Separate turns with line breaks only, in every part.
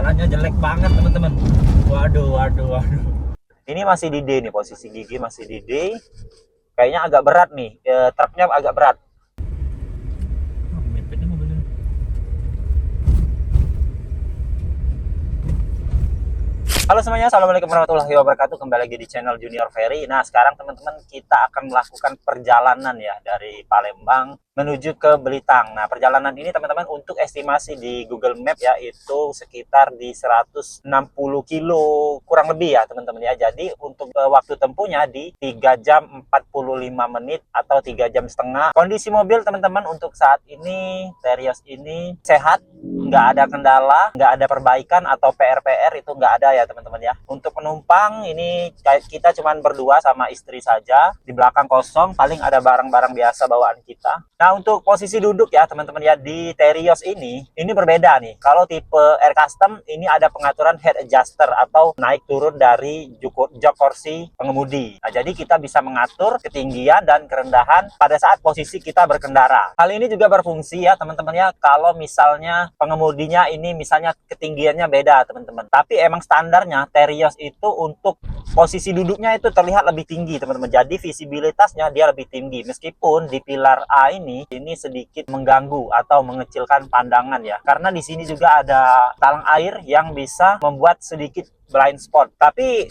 suaranya jelek banget teman-teman. Waduh, waduh, waduh. Ini masih di D nih, posisi gigi masih di D. Kayaknya agak berat nih, truknya agak berat. Oh, mepet nih mobilnya. Halo semuanya, assalamualaikum warahmatullahi wabarakatuh. Kembali lagi di channel Junior Ferry. Nah, sekarang teman-teman kita akan melakukan perjalanan ya dari Palembang menuju ke Belitang. Nah, perjalanan ini teman-teman untuk estimasi di Google Map ya itu sekitar di 160 kilo kurang lebih ya teman-teman ya. Jadi untuk waktu tempuhnya di 3 jam 45 menit atau 3 jam setengah. Kondisi mobil teman-teman untuk saat ini Terios ini sehat, nggak ada kendala, nggak ada perbaikan atau PR-PR itu nggak ada ya teman-teman ya. Untuk penumpang ini kita cuman berdua sama istri saja, di belakang kosong, paling ada barang-barang biasa bawaan kita. Nah, untuk posisi duduk ya teman-teman ya di Terios ini berbeda nih. Kalau tipe Air Custom ini ada pengaturan head adjuster atau naik turun dari jok kursi pengemudi. Nah, jadi kita bisa mengatur ketinggian dan kerendahan pada saat posisi kita berkendara. Hal ini juga berfungsi ya teman-teman ya kalau misalnya pengemudinya ini misalnya ketinggiannya beda teman-teman. Tapi emang standarnya Terios itu untuk posisi duduknya itu terlihat lebih tinggi teman-teman. Jadi visibilitasnya dia lebih tinggi meskipun di pilar A ini sedikit mengganggu atau mengecilkan pandangan ya. Karena di sini juga ada talang air yang bisa membuat sedikit blind spot. Tapi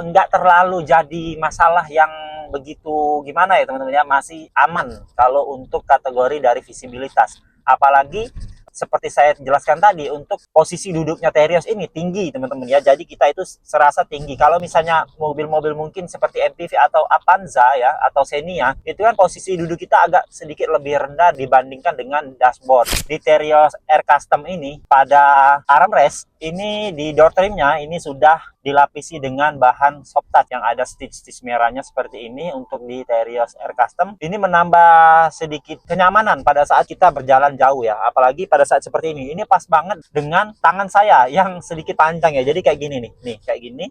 nggak terlalu jadi masalah yang begitu gimana ya teman-teman ya, masih aman kalau untuk kategori dari visibilitas. Apalagi seperti saya jelaskan tadi, untuk posisi duduknya Terios ini tinggi teman-teman ya, jadi kita itu serasa tinggi. Kalau misalnya mobil-mobil mungkin seperti MPV atau Avanza ya atau Xenia, itu kan posisi duduk kita agak sedikit lebih rendah dibandingkan dengan dashboard. Di Terios Air Custom ini pada armrest ini di door trimnya ini sudah dilapisi dengan bahan soft touch yang ada stitch-stitch merahnya seperti ini. Untuk di Terios Air Custom ini menambah sedikit kenyamanan pada saat kita berjalan jauh ya, apalagi pada saat seperti ini pas banget dengan tangan saya yang sedikit panjang ya, jadi kayak gini nih kayak gini,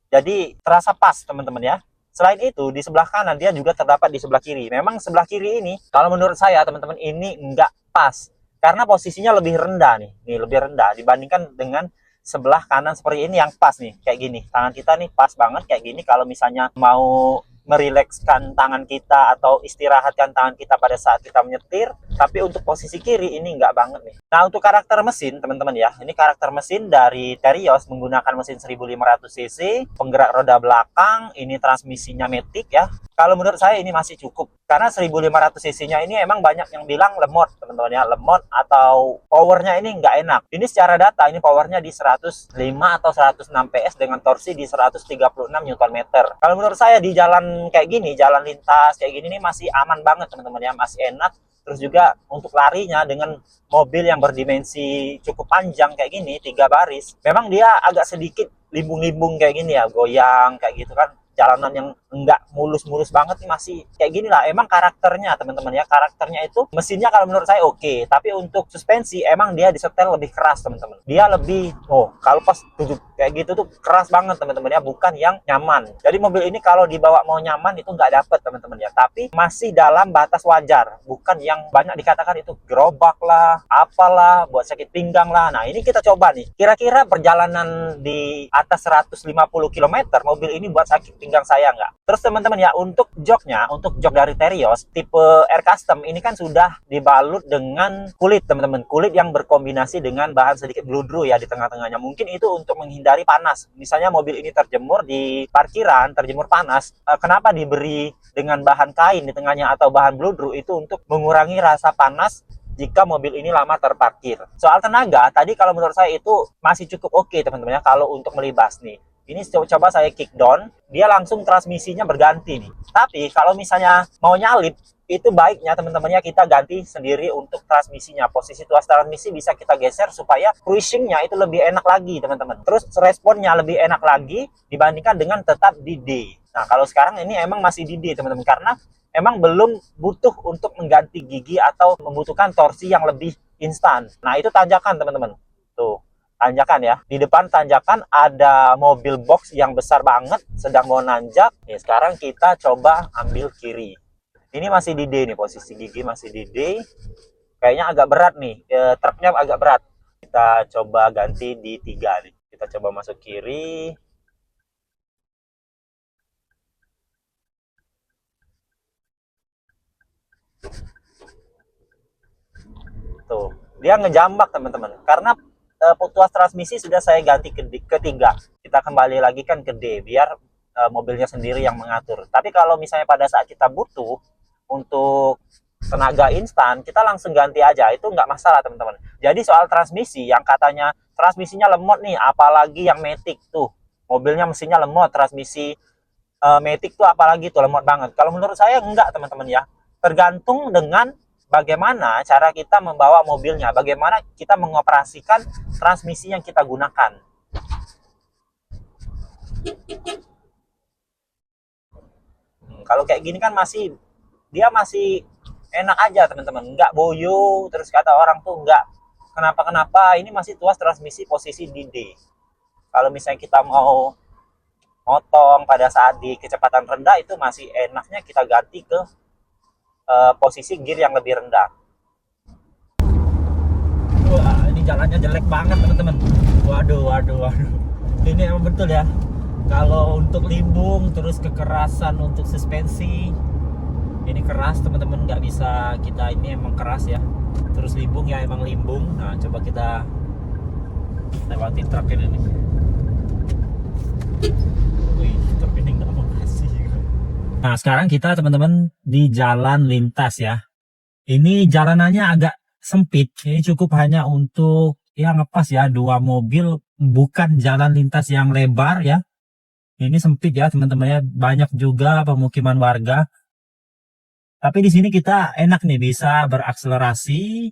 jadi terasa pas teman-teman ya. Selain itu di sebelah kanan dia juga terdapat di sebelah kiri. Memang sebelah kiri ini kalau menurut saya teman-teman ini nggak pas karena posisinya lebih rendah nih lebih rendah dibandingkan dengan sebelah kanan seperti ini yang pas nih kayak gini. Tangan kita nih pas banget kayak gini kalau misalnya mau merilekskan tangan kita atau istirahatkan tangan kita pada saat kita menyetir. Tapi untuk posisi kiri ini enggak banget nih. Nah, untuk karakter mesin teman-teman ya, ini karakter mesin dari Terios menggunakan mesin 1500 cc, penggerak roda belakang, ini transmisinya matic ya. Kalau menurut saya ini masih cukup karena 1500 cc-nya ini emang banyak yang bilang lemot teman-teman ya, lemot atau powernya ini nggak enak. Ini secara data ini powernya di 105 atau 106 PS dengan torsi di 136 Nm. Kalau menurut saya di jalan kayak gini, jalan lintas kayak gini nih masih aman banget teman-teman ya, masih enak. Terus juga untuk larinya dengan mobil yang berdimensi cukup panjang kayak gini, 3 baris, memang dia agak sedikit limbung-limbung kayak gini ya, goyang kayak gitu kan. Jalanan yang enggak mulus-mulus banget nih masih kayak gini lah. Emang karakternya teman-teman ya, karakternya itu mesinnya kalau menurut saya oke, tapi untuk suspensi emang dia disetel lebih keras teman-teman. Dia lebih kalau pas duduk kayak gitu tuh keras banget teman-teman ya, bukan yang nyaman. Jadi mobil ini kalau dibawa mau nyaman itu nggak dapet teman-teman ya, tapi masih dalam batas wajar, bukan yang banyak dikatakan itu gerobak lah, apalah, buat sakit pinggang lah. Nah, ini kita coba nih. Kira-kira perjalanan di atas 150 km mobil ini buat sakit pinggang saya nggak? Terus teman-teman ya, untuk joknya, untuk jok dari Terios tipe Air Custom ini kan sudah dibalut dengan kulit teman-teman, kulit yang berkombinasi dengan bahan sedikit bludru ya di tengah-tengahnya. Mungkin itu untuk menghindari panas. Misalnya mobil ini terjemur di parkiran, terjemur panas, kenapa diberi dengan bahan kain di tengahnya atau bahan bludru? Itu untuk mengurangi rasa panas jika mobil ini lama terparkir. Soal tenaga, tadi kalau menurut saya itu masih cukup oke teman-teman ya kalau untuk melibas nih. Ini coba saya kick down, dia langsung transmisinya berganti nih. Tapi kalau misalnya mau nyalip, itu baiknya teman-teman ya kita ganti sendiri untuk transmisinya. Posisi tuas transmisi bisa kita geser supaya cruisingnya itu lebih enak lagi teman-teman. Terus responnya lebih enak lagi dibandingkan dengan tetap di D. Nah, kalau sekarang ini emang masih di D teman-teman karena emang belum butuh untuk mengganti gigi atau membutuhkan torsi yang lebih instan. Nah, itu tanjakan teman-teman. Tuh. Tanjakan ya, di depan tanjakan ada mobil box yang besar banget sedang mau nanjak nih. Sekarang kita coba ambil kiri, ini masih di D nih, posisi gigi masih di D. Kayaknya agak berat nih, truknya agak berat. kita coba ganti di 3 nih. Kita coba masuk kiri. Tuh, dia ngejambak teman-teman. Karena tuas transmisi sudah saya ganti ke 3. Kita kembali lagi kan ke D biar mobilnya sendiri yang mengatur. Tapi kalau misalnya pada saat kita butuh untuk tenaga instan, kita langsung ganti aja, itu nggak masalah teman-teman. Jadi soal transmisi yang katanya transmisinya lemot nih, apalagi yang Matic tuh, mobilnya mesinnya lemot, transmisi Matic tuh apalagi tuh lemot banget. Kalau menurut saya enggak teman-teman ya, tergantung dengan bagaimana cara kita membawa mobilnya, bagaimana kita mengoperasikan transmisi yang kita gunakan. Kalau kayak gini kan dia masih enak aja teman-teman, nggak boyo terus kata orang tuh nggak kenapa-kenapa. Ini masih tuas transmisi posisi di D. Kalau misalnya kita mau motong pada saat di kecepatan rendah, itu masih enaknya kita ganti ke posisi gear yang lebih rendah. Wah, ini jalannya jelek banget teman-teman. Waduh. Ini emang betul ya, kalau untuk limbung terus kekerasan untuk suspensi ini keras teman-teman, nggak bisa kita, ini emang keras ya. Terus limbung ya emang limbung. Nah coba kita lewati truk ini nih. Wih, truk ini nggak mau kasih. Nah sekarang kita teman-teman di jalan lintas ya. Ini jalanannya agak sempit, ini cukup hanya untuk ya ngepas ya 2 mobil, bukan jalan lintas yang lebar ya. Ini sempit ya teman-teman ya, banyak juga pemukiman warga. Tapi di sini kita enak nih bisa berakselerasi.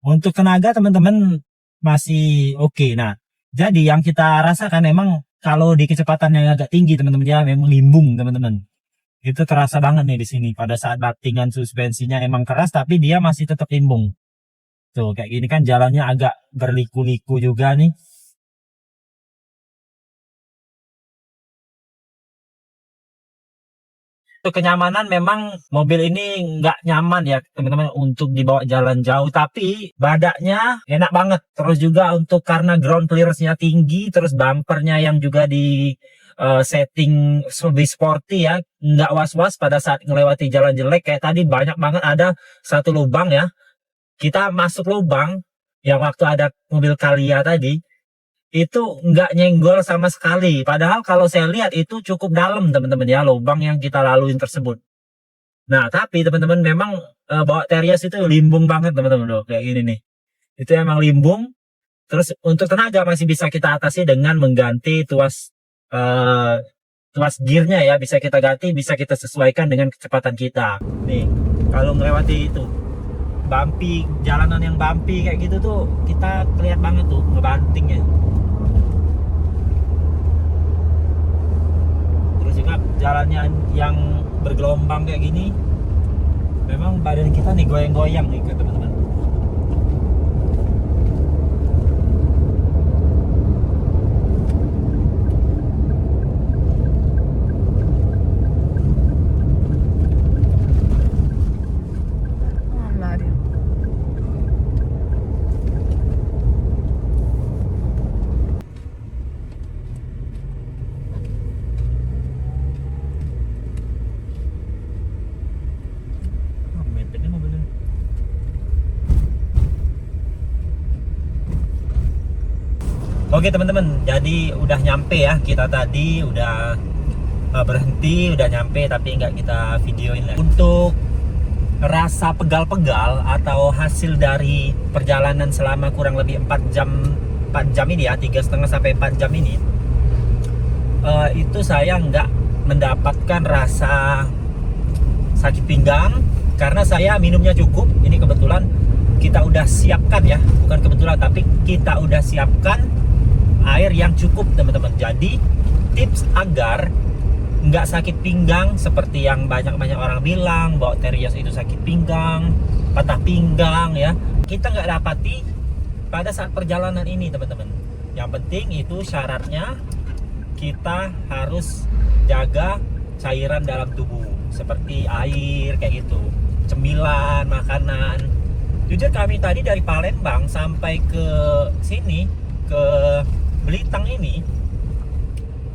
Untuk tenaga teman-teman masih oke. Nah, jadi yang kita rasakan memang kalau di kecepatan yang agak tinggi teman-teman ya, memang limbung teman-teman. Itu terasa banget nih di sini. Pada saat battingan suspensinya emang keras tapi dia masih tetap limbung. Tuh kayak gini kan jalannya agak berliku-liku juga nih. Untuk kenyamanan memang mobil ini nggak nyaman ya teman-teman untuk dibawa jalan jauh, tapi badaknya enak banget. Terus juga untuk karena ground clearance-nya tinggi, terus bumpernya yang juga di setting lebih sporty ya, nggak was-was pada saat melewati jalan jelek. Kayak tadi banyak banget ada satu lubang ya, kita masuk lubang yang waktu ada mobil Calya tadi itu nggak nyenggol sama sekali. Padahal kalau saya lihat itu cukup dalam teman-teman ya, lubang yang kita laluin tersebut. Nah tapi teman-teman memang bawa Terios itu limbung banget teman-teman loh, kayak gini nih. Itu emang limbung. Terus untuk tenaga masih bisa kita atasi dengan mengganti tuas gearnya ya, bisa kita ganti, bisa kita sesuaikan dengan kecepatan kita. Nih kalau melewati itu bumpy, jalanan yang bumpy kayak gitu tuh kita kelihatan banget tuh ngebantingnya. Terus juga jalannya yang bergelombang kayak gini, memang badan kita nih goyang-goyang nih ke teman-teman. Oke teman-teman, jadi udah nyampe ya, kita tadi udah berhenti, udah nyampe tapi nggak kita videoin lah. Untuk rasa pegal-pegal atau hasil dari perjalanan selama kurang lebih 4 jam ini ya, 3,5 sampai 4 jam ini, itu saya nggak mendapatkan rasa sakit pinggang karena saya minumnya cukup. Ini kebetulan kita udah siapkan ya, bukan kebetulan tapi kita udah siapkan air yang cukup teman-teman. Jadi tips agar nggak sakit pinggang seperti yang banyak orang bilang bahwa Terios itu sakit pinggang, patah pinggang ya, kita nggak dapati pada saat perjalanan ini teman-teman. Yang penting itu syaratnya kita harus jaga cairan dalam tubuh seperti air kayak gitu. cemilan, makanan. Jujur kami tadi dari Palembang sampai ke sini, ke Belitang ini,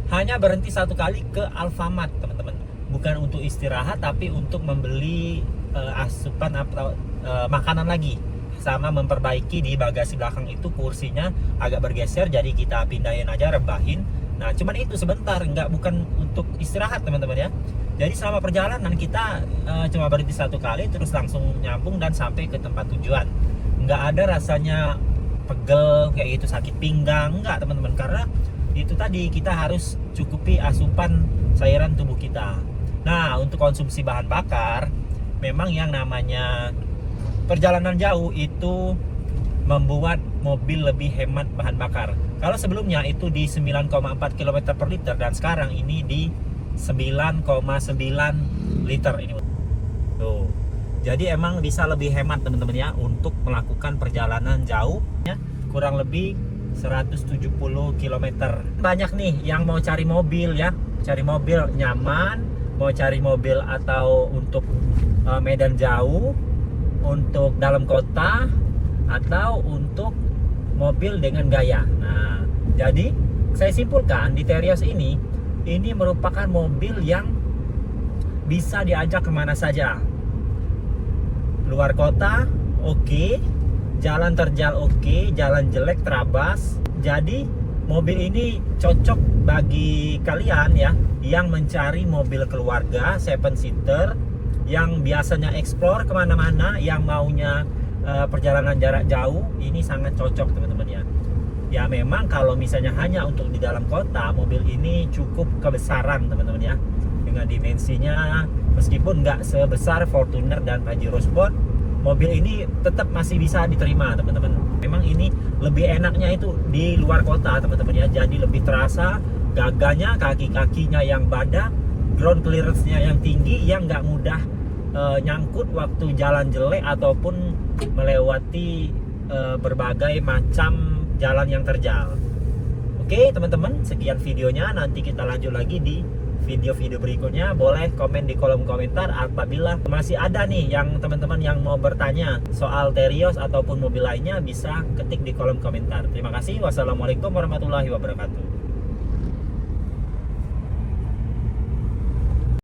hanya berhenti satu kali ke Alfamart teman-teman. Bukan untuk istirahat, tapi untuk membeli asupan atau makanan lagi, sama memperbaiki di bagasi belakang itu kursinya agak bergeser, jadi kita pindahin aja, rebahin. Nah cuman itu sebentar, bukan untuk istirahat teman-teman ya. Jadi selama perjalanan kita cuma berhenti satu kali, terus langsung nyambung dan sampai ke tempat tujuan. Nggak ada rasanya pegel kayak gitu, sakit pinggang, nggak teman-teman, karena itu tadi kita harus cukupi asupan cairan tubuh kita. Nah untuk konsumsi bahan bakar, memang yang namanya perjalanan jauh itu membuat mobil lebih hemat bahan bakar. Kalau sebelumnya itu di 9,4 km per liter, dan sekarang ini di 9,9 liter ini. Tuh. Jadi emang bisa lebih hemat teman-teman ya untuk melakukan perjalanan jauh ya, kurang lebih 170 km. Banyak nih yang mau cari mobil ya, cari mobil nyaman, mau cari mobil atau untuk medan jauh, untuk dalam kota, atau untuk mobil dengan gaya. Nah, jadi saya simpulkan di Terios ini merupakan mobil yang bisa diajak kemana saja. Luar kota oke, jalan terjal oke, jalan jelek terabas. Jadi mobil ini cocok bagi kalian ya yang mencari mobil keluarga 7 seater, yang biasanya explore kemana-mana, yang maunya perjalanan jarak jauh. Ini sangat cocok teman-teman ya. Ya memang kalau misalnya hanya untuk di dalam kota, mobil ini cukup kebesaran teman-teman ya, dengan dimensinya meskipun nggak sebesar Fortuner dan Pajero Sport, mobil ini tetap masih bisa diterima teman-teman. Memang ini lebih enaknya itu di luar kota teman-teman ya, jadi lebih terasa gagahnya, kaki-kakinya yang badak, ground clearance-nya yang tinggi, yang nggak mudah nyangkut waktu jalan jelek ataupun melewati berbagai macam jalan yang terjal. Oke teman-teman, sekian videonya. Nanti kita lanjut lagi di video-video berikutnya. Boleh komen di kolom komentar apabila masih ada nih yang teman-teman yang mau bertanya soal Terios ataupun mobil lainnya, bisa ketik di kolom komentar. Terima kasih. Wassalamualaikum warahmatullahi wabarakatuh.